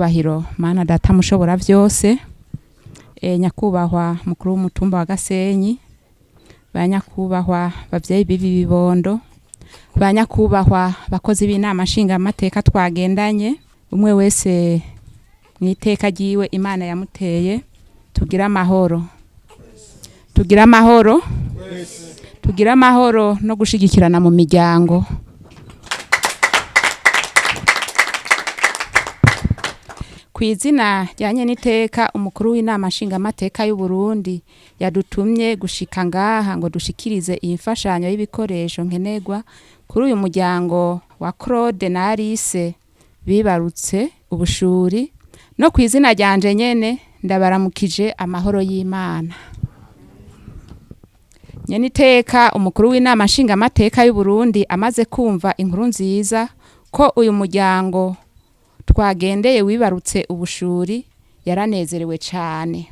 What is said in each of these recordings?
icubahiro mana data mushobora vyose, nyakubahwa mukuru w'umutumba wa Gasenyi, banyakubahwa bavyeyi bibi bibondo, banyakubahwa bakozi b'inama nshinga amateka twagendanye, umwe wese mwiteka giwe Imana yamuteye. Tugira amahoro, tugira amahoro, tugira amahoro no gushigikirana mu miryango. Kwizina ryanye niteka umukuru w'inama nshinga amateka y'u Burundi yadutumye gushika ngaha ngo dushikirize imfashanyo y'ibikoresho nkenerwa kuri uyu muryango wa Claude na Alice bibarutse ubushuri, no kwizina ryanje nyene ndabaramukije amahoro y'Imana. Nyeniteka umukuru w'inama nshinga amateka y'u Burundi amaze kumva inkuru nziza ko uyu muryango twagendeye wibarutse ubushuri, yaranezerewe cyane.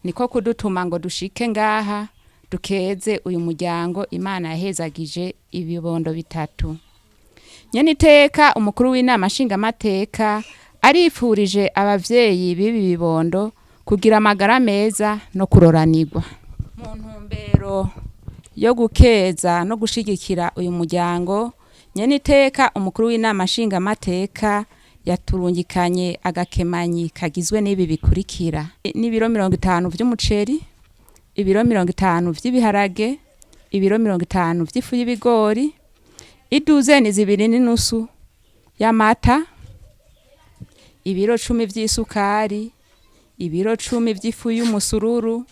Niko kudutuma ngo dushike ngaha dukeze uyu muryango Imana yahezagije ibibondo bitatu. Nyeniteka umukuru w'inama nshinga amateka arifurije abavyeyi bibi bibondo kugira amagara meza no kuroranirwa. Mu ntumbero yo gukeza no gushigikira uyu muryango, nyeniteka umukuru w'inama nshinga amateka yaturungikanye agakemanyi kagizwe n'ibi bikurikira: n'ibiro 50 vy'umuceri, ibiro 50 vy'ibiharage, ibiro 50 vy'ifu y'ibigori, iduzeni 2.5 y'amata, ibiro 10 vy'isukari, ibiro 10 vy'ifu y'umusururu,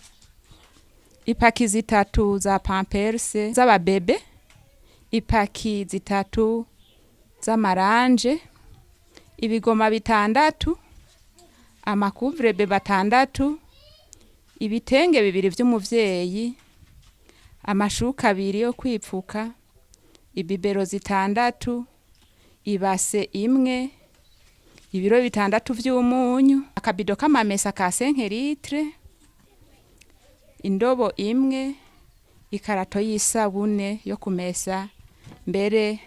ipaki 3 za pampers z'ababebe, ipaki 3 z'amaranje, ibigoma 6, amakuvrebe 6, ibitenge 2 vy'umuvyeyi, amashuka 2 yo kwipfuka, ibibero 6, ibase 1, ibiro 6 vy'umunyu, akabido k'amamesa ka 5 litre, indobo 1, ikarato y'isabune yo kumesa, mbere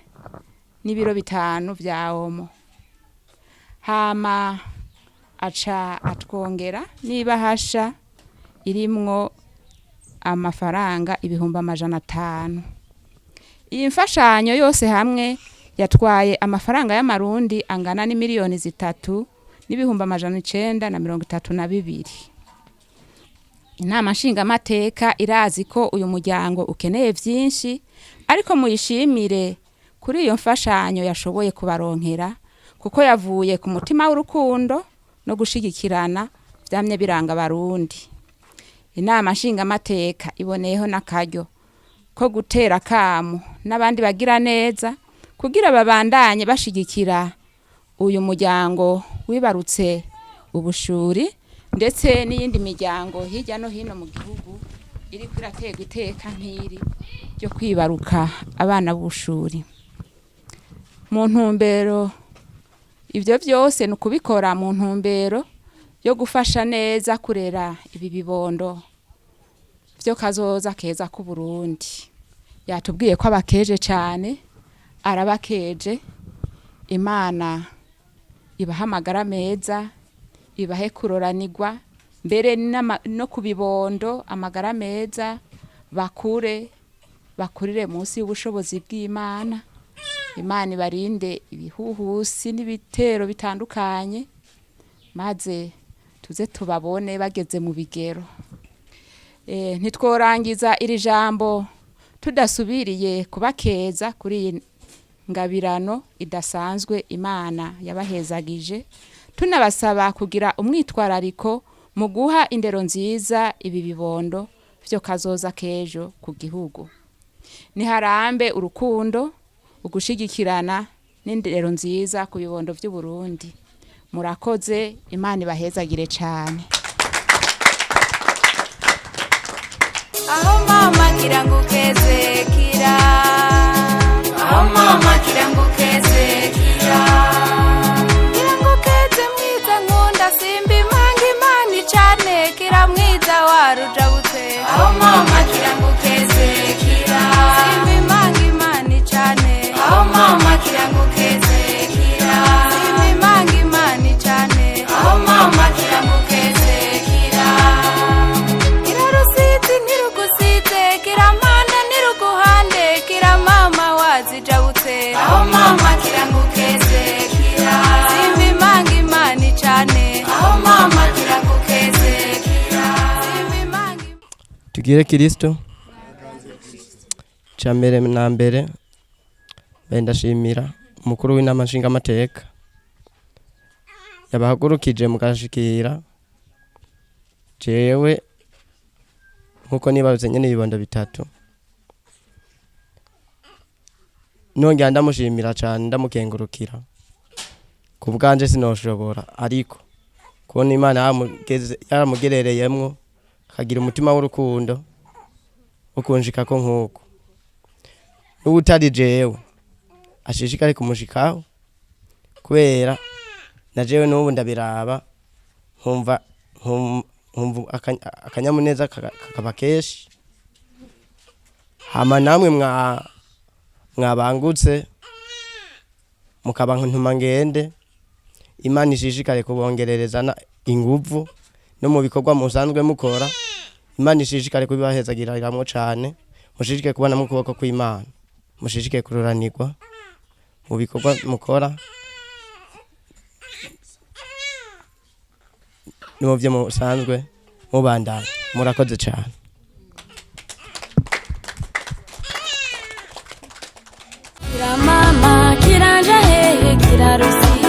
n'ibiro 5 vya omo. Hama aca atwongera niba hasha irimwo amafaranga 500. Iyi mfashanyo yose hamwe yatwaye amafaranga y'amarundi angana ni miliyoni 3,932. Inama nshinga amateka irazi ko uyu muryango ukeneye vyinshi, ariko muyishimire kuri iyo mfashanyo yashoboye kubaronkera, kuko yavuye ku mutima w'urukundo no gushigikirana vyamye biranga Barundi. Inama nshinga amateka iboneyeho n'akaryo ko gutera kamo n'abandi bagira neza kugira babandanye bashigikira uyu muryango wibarutse ubushuri, ndetse n'iyindi miryango hirya no hino mu gihugu iri kwirategwa iteka nk'iri ryo kwibaruka abana b'ubushuri. Mu ntumbero ivyo vyose nukubikora mu ntumbero yo gufasha neza kurera ibi bibondo vyo kazoza keza ku Burundi. Yatubwiye ko abakeje cyane, arabakeje. Imana ibahamagara meza, ibahe kuroranirwa, mbere no kubibondo amagara meza, bakurire munsi y'ubushobozi bw'Imana. Imana ibarinde ibihuhusi n'ibitero bitandukanye, maze tuze tubabone bageze mu bigero. Ntitworangiza iri jambo tudasubiriye kubakeza kuri ngabirano idasanzwe Imana yabahezagije, tunabasaba kugira umwitwarariko mu guha indero nziza ibi bibondo vyo kazoza kejo ku gihugu. Niharambe urukundo, ugushigikirana n'indero nziza ku bibondo vy'u Burundi. Murakoze, Imana ibahezagire cyane. Aho mama kirangukeze kira, aho mama kirangukeze kira, kirangukeze mwiza nkunda simba imanga Imana icane, kira mwiza warujabutse. Aho mama kirangukeze kira, simba imanga Imana icane. Aho mama kirangukeze kira, simba imanga Imana icane. tugire Kristo. Mbere na mbere ndashimira umukuru w'inama nshingamateka yabahagurukije mugashikira jewe nkuko nibaruze nyene ibibondo bitatu, nongera ndamushimira cyane ndamukengurukira ku bwanje sinoshobora, ariko kubona Imana yaramugerereyemwo akagira umutima w'urukundo ukunjika ko nkuko n'ubutari jewe ashishikare kumushikaho, kubera na jewe n'ubu ndabiraba nkumva akanyamuneza kakaba keshi. Hama namwe mwabangutse mukaba ntuma ngende, Imana ishishikare kubongererezana inguvu no mu bikorwa musanzwe mukora. Imana ishishikare kubibahezagiriramwo cane, mushishike kubona mu kuboko kw'Imana, mushishike kururanirwa mu bikorwa mukora no byo musanzwe mubandana. Murakoze cyane. Kira mama kiranja hehe kirarusi